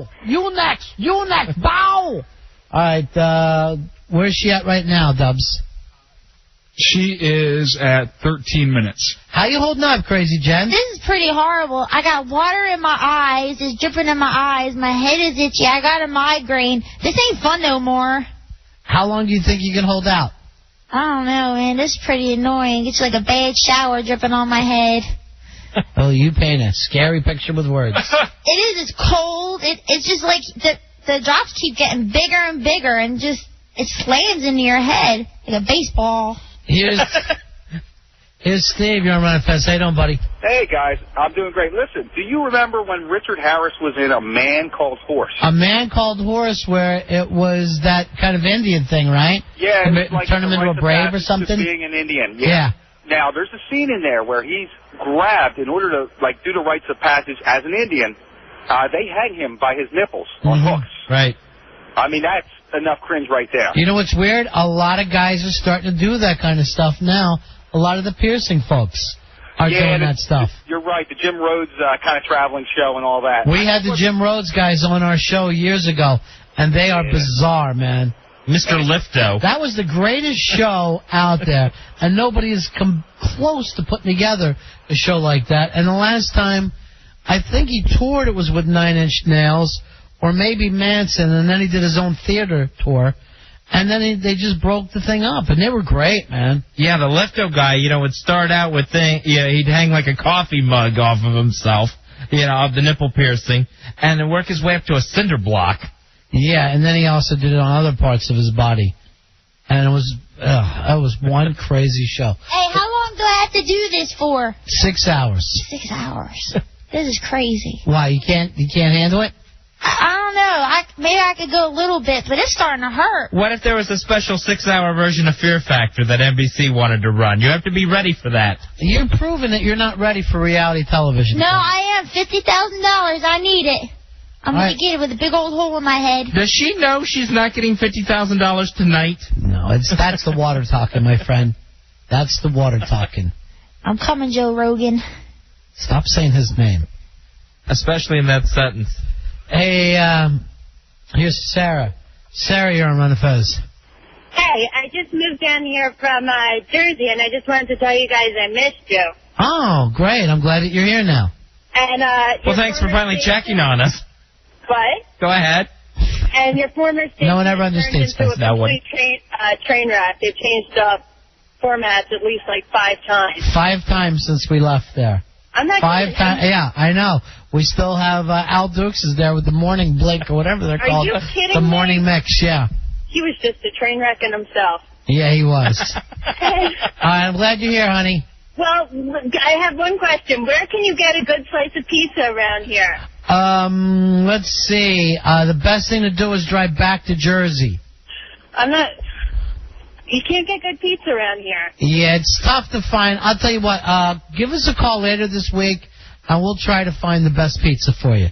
bow. You next, bow. All right, where's she at right now, Dubs? She is at 13 minutes. How you holding up, Crazy Jen? This is pretty horrible. I got water in my eyes. It's dripping in my eyes. My head is itchy. I got a migraine. This ain't fun no more. How long do you think you can hold out? I don't know, man. This is pretty annoying. It's like a bad shower dripping on my head. Oh, you paint a scary picture with words. It is. It's cold. It's just like the drops keep getting bigger and bigger, and just it slams into your head like a baseball. Here's Steve. You're on Run Fest. How you doing, buddy? Hey, guys. I'm doing great. Listen, do you remember when Richard Harris was in A Man Called Horse? A Man Called Horse, where it was that kind of Indian thing, right? Yeah. It was like turn him into a brave or something? Being an Indian. Yeah. Now, there's a scene in there where he's grabbed in order to, do the rites of passage as an Indian. They hang him by his nipples on hooks. Right. I mean, that's enough cringe right there. You know what's weird? A lot of guys are starting to do that kind of stuff now. A lot of the piercing folks are doing that stuff. You're right. The Jim Rhodes kind of traveling show and all that. We had the Jim Rhodes guys on our show years ago, and they are bizarre, man. Mr. Lifto. That was the greatest show out there, and nobody has come close to putting together a show like that. And the last time, I think he toured, it was with Nine Inch Nails, or maybe Manson, and then he did his own theater tour. And then they just broke the thing up, and they were great, man. Yeah, the Lifto guy, would start out with he'd hang like a coffee mug off of himself, of the nipple piercing, and then work his way up to a cinder block. Yeah, and then he also did it on other parts of his body. And that was one crazy show. Hey, how long do I have to do this for? 6 hours. 6 hours. This is crazy. Why, you can't handle it? I don't know. Maybe I could go a little bit, but it's starting to hurt. What if there was a special 6-hour version of Fear Factor that NBC wanted to run? You have to be ready for that. You're proving that you're not ready for reality television. No, I am. $50,000. I need it. I'm going to get it with a big old hole in my head. Does she know she's not getting $50,000 tonight? No, that's the water talking, my friend. That's the water talking. I'm coming, Joe Rogan. Stop saying his name. Especially in that sentence. Hey, here's Sarah. Sarah, you're on Run Fez. Hey, I just moved down here from Jersey, and I just wanted to tell you guys I missed you. Oh, great. I'm glad that you're here now. And well, thanks for finally checking on us. What? Go ahead. And your former station no one ever understands turned into a complete train wreck. They've changed formats at least like 5 times. 5 times since we left there. I'm not 5 times. Yeah, I know. We still have Al Dukes is there with the Morning Blink or whatever they're called. Are you kidding the me? Morning Mix, yeah. He was just a train wreck in himself. Yeah, he was. I'm glad you're here, honey. Well, I have one question. Where can you get a good slice of pizza around here? Let's see. The best thing to do is drive back to Jersey. You can't get good pizza around here. Yeah, it's tough to find. I'll tell you what, give us a call later this week, and we'll try to find the best pizza for you.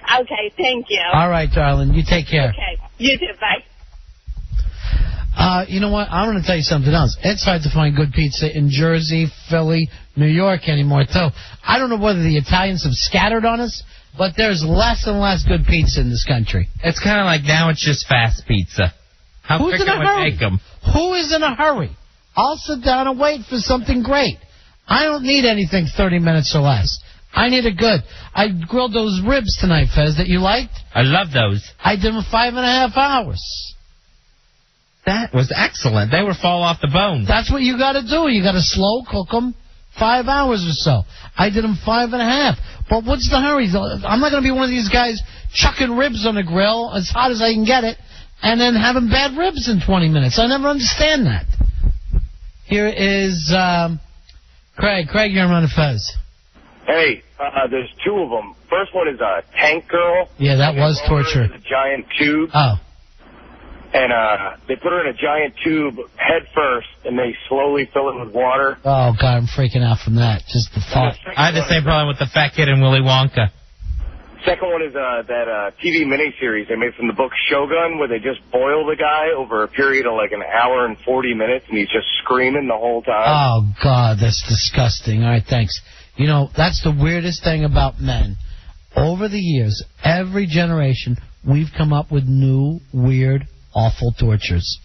Okay, thank you. All right, darling. You take care. Okay, you too. Bye. You know what? I'm going to tell you something else. It's hard to find good pizza in Jersey, Philly, New York anymore, too. I don't know whether the Italians have scattered on us, but there's less and less good pizza in this country. It's kind of like now it's just fast pizza. How Who's quick in a can we hurry? make them? Who is in a hurry? I'll sit down and wait for something great. I don't need anything 30 minutes or less. I need it good. I grilled those ribs tonight, Fez, that you liked. I love those. I did them 5.5 hours. That was excellent. They were fall off the bone. That's what you got to do. You got to slow cook them 5 hours or so. I did them 5.5. But what's the hurry? I'm not going to be one of these guys chucking ribs on the grill as hot as I can get it and then having bad ribs in 20 minutes. I never understand that. Here is Craig. Craig, you're on Fez. Hey, there's 2 of them. First one is a Tank Girl. Yeah, that was torture. A giant tube. Oh. And they put her in a giant tube head first, and they slowly fill it with water. Oh, God, I'm freaking out from that. Just the thought. I had the same problem with the fat kid in Willy Wonka. Second one is that TV miniseries they made from the book Shogun, where they just boil the guy over a period of like an hour and 40 minutes, and he's just screaming the whole time. Oh, God, that's disgusting. All right, thanks. You know, that's the weirdest thing about men. over the years, every generation, we've come up with new, weird, awful tortures.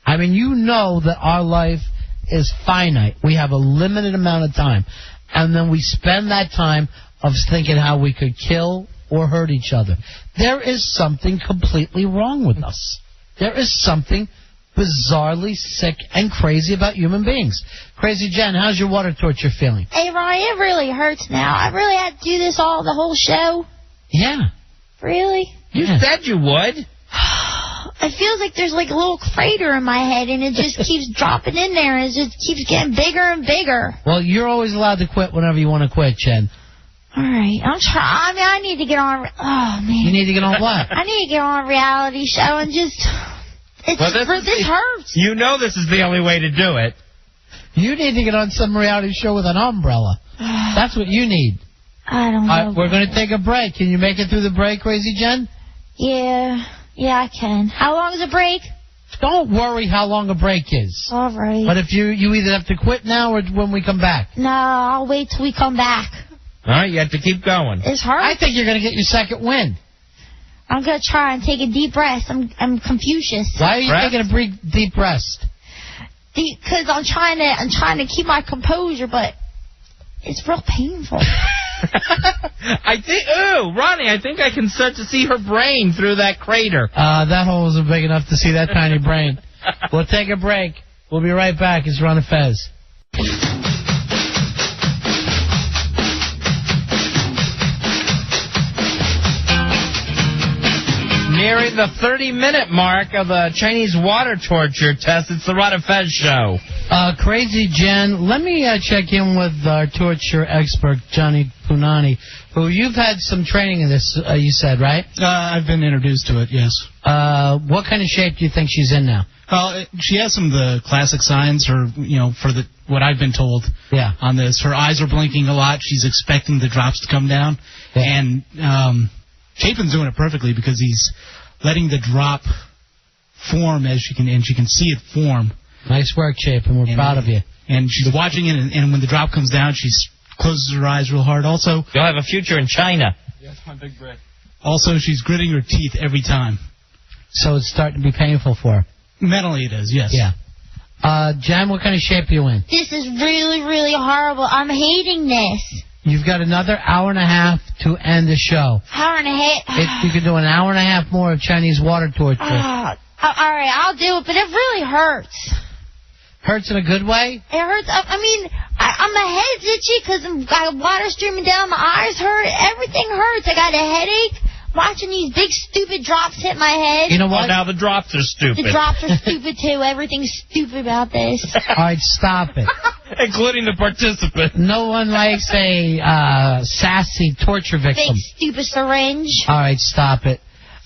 I mean, you know that our life is finite. We have a limited amount of time. And then we spend that time of thinking how we could kill or hurt each other. There is something completely wrong with us. There is something bizarrely sick and crazy about human beings. Crazy Jen, how's your water torture feeling? Hey, Ronnie, it really hurts now. I really had to do this the whole show. Yeah. Really? You said you would. It feels like there's like a little crater in my head, and it just keeps dropping in there, and it just keeps getting bigger and bigger. Well, you're always allowed to quit whenever you want to quit, Jen. All right, I'm trying. I mean, I need to get on. Oh man. You need to get on what? I need to get on a reality show and just. This hurts. You know this is the only way to do it. You need to get on some reality show with an umbrella. That's what you need. I don't know. We're going to take a break. Can you make it through the break, Crazy Jen? Yeah, I can. How long is a break? Don't worry how long a break is. All right. But if you either have to quit now or when we come back. No, I'll wait till we come back. All right, you have to keep going. It's hard. I think you're going to get your second win. I'm going to try and take a deep rest. I'm Confucius. Why are you taking a deep rest? Because I'm trying to keep my composure, but it's real painful. Ronnie, I think I can start to see her brain through that crater. That hole isn't big enough to see that tiny brain. We'll take a break. We'll be right back. It's Ron and Fez. Nearing the 30-minute mark of the Chinese water torture test. It's the Ron and Fez show. Crazy Jen, let me check in with our torture expert, Johnny Punani, who you've had some training in this, you said, right? I've been introduced to it, yes. What kind of shape do you think she's in now? She has some of the classic signs, what I've been told on this. Her eyes are blinking a lot. She's expecting the drops to come down. Yeah. And Chapin's doing it perfectly because he's letting the drop form and she can see it form. Nice work, Chapin. We're proud of you. And she's watching it, and when the drop comes down, she closes her eyes real hard. Also, you'll have a future in China. Yeah, that's my big break. Also, she's gritting her teeth every time. So it's starting to be painful for her. Mentally, it is. Yes. Yeah. Jen, what kind of shape are you in? This is really, really horrible. I'm hating this. You've got another hour and a half to end the show. Hour and a half? You could do an hour and a half more of Chinese water torture. All right, I'll do it, but it really hurts. Hurts in a good way? It hurts. I mean, my head's itchy because I've got water streaming down. My eyes hurt. Everything hurts. I got a headache. Watching these big, stupid drops hit my head. You know what? Now the drops are stupid. The drops are stupid, too. Everything's stupid about this. All right, stop it. Including the participant. No one likes a sassy torture victim. Big, stupid syringe. All right, stop it.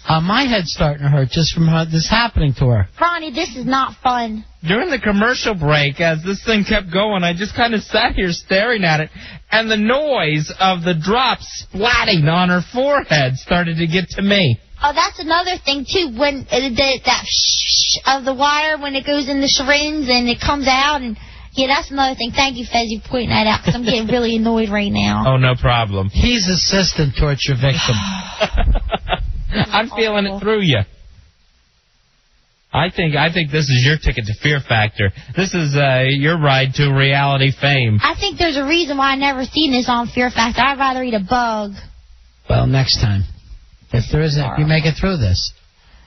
My head's starting to hurt just from this happening to her. Ronnie, this is not fun. During the commercial break, as this thing kept going, I just kind of sat here staring at it, and the noise of the drops splatting on her forehead started to get to me. Oh, that's another thing, too, when that of the wire, when it goes in the syringe and it comes out, and yeah, that's another thing. Thank you, Fez, for pointing that out, because I'm getting really annoyed right now. Oh, no problem. He's assistant torture victim. I'm feeling it through you. I think this is your ticket to Fear Factor. This is your ride to reality fame. I think there's a reason why I never seen this on Fear Factor. I'd rather eat a bug. Well, next time. If there isn't, if you make it through this.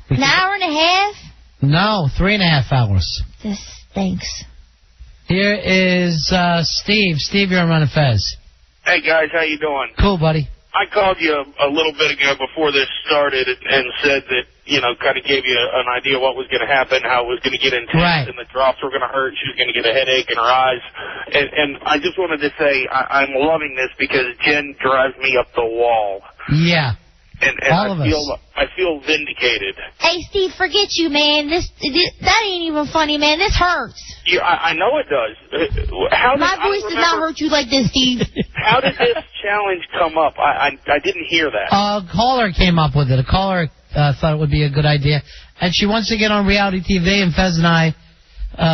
An hour and a half? No, 3.5 hours. This stinks. Here is Steve. Steve, you're on Ron and Fez. Hey, guys, how you doing? Cool, buddy. I called you a little bit ago before this started and said that, kind of gave you an idea what was going to happen, how it was going to get intense, right, and the drops were going to hurt, she was going to get a headache in her eyes. And I just wanted to say I'm loving this because Jen drives me up the wall. Yeah. And I feel vindicated. Hey, Steve, forget you, man. That ain't even funny, man. This hurts. Yeah, I know it does. My voice did not hurt you like this, Steve. How did this challenge come up? I didn't hear that. A caller came up with it. A caller thought it would be a good idea. And she wants to get on reality TV, and Fez and I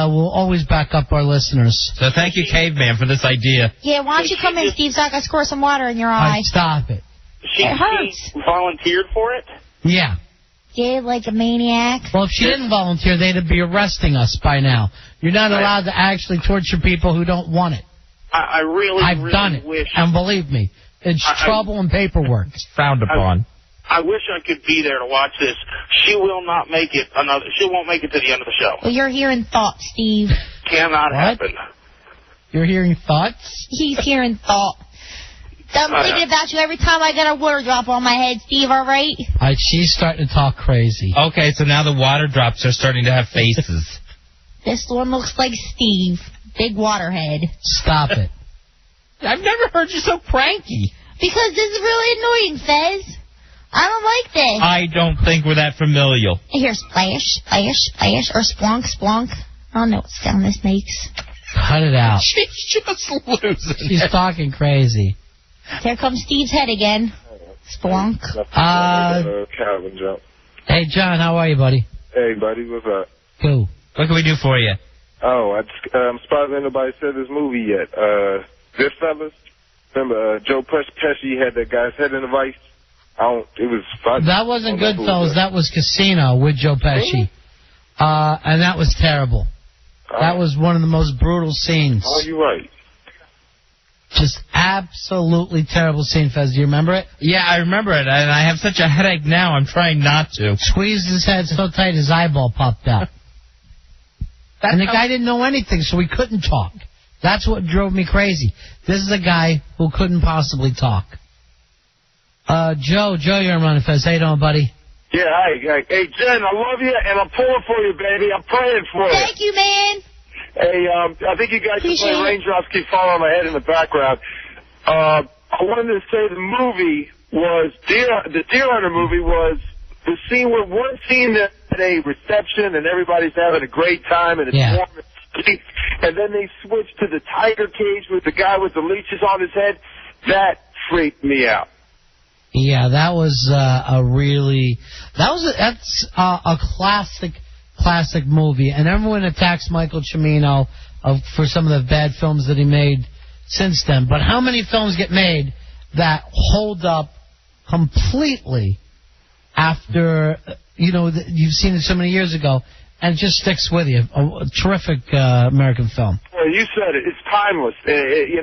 will always back up our listeners. So thank you, Caveman, for this idea. Yeah, why don't you come in, Steve, so I can squirt some water in your eye? All right, stop it. She It hurts. volunteered for it? Yeah. Yeah, like a maniac. Well, if she didn't volunteer, they'd be arresting us by now. You're not allowed to actually torture people who don't want it. I really, I've really done it, wish... and believe me, it's trouble and paperwork. It's frowned upon. I wish I could be there to watch this. She will not make it She won't make it to the end of the show. Well, you're hearing thoughts, Steve. Cannot happen. You're hearing thoughts? He's hearing thought. I'm thinking about you every time I get a water drop on my head, Steve, all right? She's starting to talk crazy. Okay, so now the water drops are starting to have faces. This one looks like Steve. Big waterhead. Stop it. I've never heard you so cranky. Because this is really annoying, Fez. I don't like this. I don't think we're that familial. Here, splash, splash, splash, or splunk, splunk. I don't know what sound this makes. Cut it out. She's just losing. She's talking crazy. Here comes Steve's head again. Splunk. Calvin jump. Hey, John, how are you, buddy? Hey, buddy, what's up? Cool. What can we do for you? Oh, I'm surprised nobody said this movie yet. Goodfellas. Remember, Joe Pesci had that guy's head in a vice? It was fun. That wasn't Goodfellas. That was Casino with Joe Pesci. And that was terrible. That was one of the most brutal scenes. Oh, you're right. Just absolutely terrible scene, Fez. Do you remember it? Yeah, I remember it, and I have such a headache now, I'm trying not to. Squeezed his head so tight his eyeball popped out. And the guy didn't know anything, so he couldn't talk. That's what drove me crazy. This is a guy who couldn't possibly talk. Joe, you're on Running Fez. How you doing, buddy? Yeah, hi. Hey, Jen, I love you, and I'm pulling for you, baby. I'm praying for you. Thank you, man. Hey, I think you guys should play Raindrops Keep Falling on My Head in the background. I wanted to say the movie was, the Deer Hunter movie was the scene where one scene at a reception and everybody's having a great time and it's warm and sweet, and then they switch to the tiger cage with the guy with the leashes on his head. That freaked me out. Yeah, that was that's a classic movie, and everyone attacks Michael Cimino for some of the bad films that he made since then. But how many films get made that hold up completely after you've seen it so many years ago, and it just sticks with you? A terrific American film. Well, you said it. It's timeless. It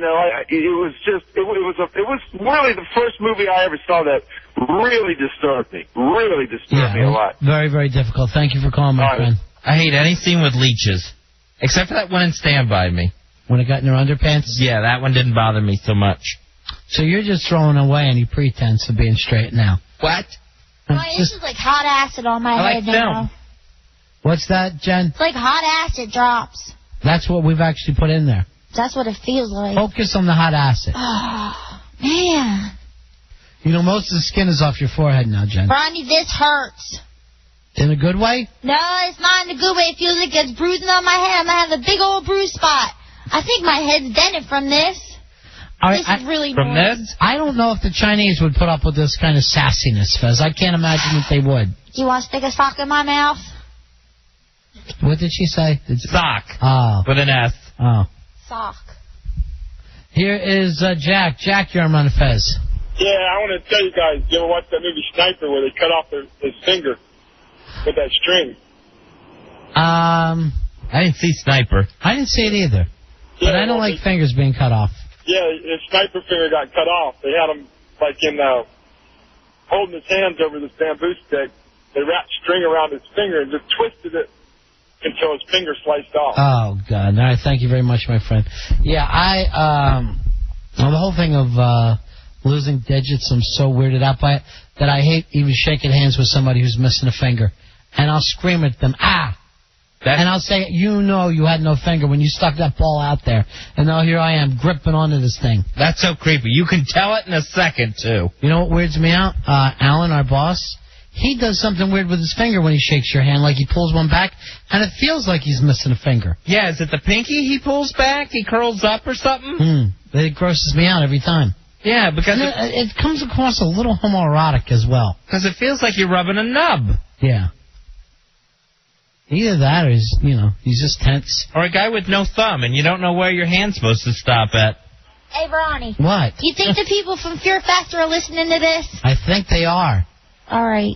was really the first movie I ever saw that really disturbed me. Really disturbed me a lot. Very, very difficult. Thank you for calling, my friend. I hate any scene with leeches, except for that one in Stand By Me. When it got in your underpants? Yeah, that one didn't bother me so much. So you're just throwing away any pretense of being straight now. What? This is like hot acid on my head now. What's that, Jen? It's like hot acid drops. That's what we've actually put in there. That's what it feels like. Focus on the hot acid. Oh, man. Most of the skin is off your forehead now, Jen. Ronnie, this hurts. In a good way? No, it's not in a good way. It feels like it's bruising on my head. I'm going to have a big old bruise spot. I think my head's dented from this. This is really from annoying. this? I don't know if the Chinese would put up with this kind of sassiness, Fez. I can't imagine that they would. Do you want to stick a sock in my mouth? What did she say? Sock. Oh. With an S. Oh. Sock. Here is Jack. Jack, you're on Fez. Yeah, I want to tell you guys, you ever watch that movie Sniper where they cut off his finger with that string? I didn't see Sniper. I didn't see it either. But I don't like fingers being cut off. Yeah, his sniper finger got cut off. They had him, holding his hands over this bamboo stick. They wrapped string around his finger and just twisted it until his finger sliced off. Oh, God. All right, thank you very much, my friend. Yeah, the whole thing of losing digits, I'm so weirded out by it that I hate even shaking hands with somebody who's missing a finger. And I'll scream at them, ah! And I'll say, you had no finger when you stuck that ball out there. And now here I am gripping onto this thing. That's so creepy. You can tell it in a second, too. You know what weirds me out? Alan, our boss, he does something weird with his finger when he shakes your hand, like he pulls one back, and it feels like he's missing a finger. Yeah, is it the pinky he pulls back? He curls up or something? It grosses me out every time. Yeah, because it comes across a little homoerotic as well. Because it feels like you're rubbing a nub. Yeah. Either that or he's just tense. Or a guy with no thumb and you don't know where your hand's supposed to stop at. Hey, Ronnie. What? You think the people from Fear Factor are listening to this? I think they are. All right.